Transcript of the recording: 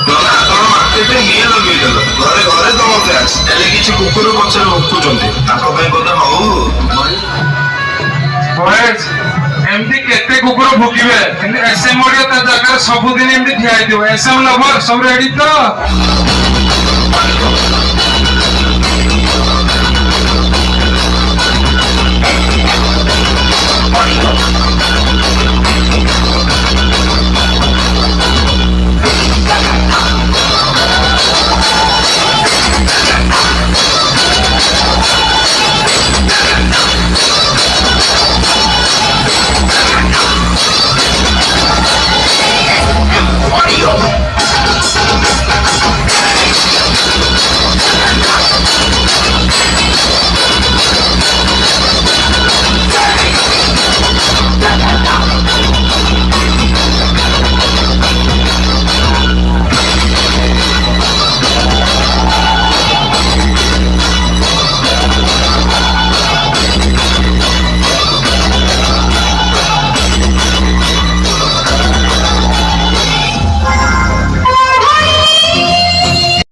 ନନା ତମ ମାର୍କେଟରେ ନିଆଁ ଲଗେଇଦେଲ ଘରେ ଘରେ ତମ ଫ୍ୟାକ୍ସ ହେଲେ କିଛି କୁକୁର ପଛରେ ଭୁକୁଛନ୍ତି ତାଙ୍କ ପାଇଁ ବୋଧେ ହଉ ଏମିତି କେତେ କୁକୁର ଭୁକିବେ କିନ୍ତୁ ଏସଏମ ତା ଜାଗାରେ ସବୁଦିନ ଏମିତି ଠିଆ ହେଇଥିବ। ଏସଏମ ଲଭର ସବୁ ରେଡି ତ?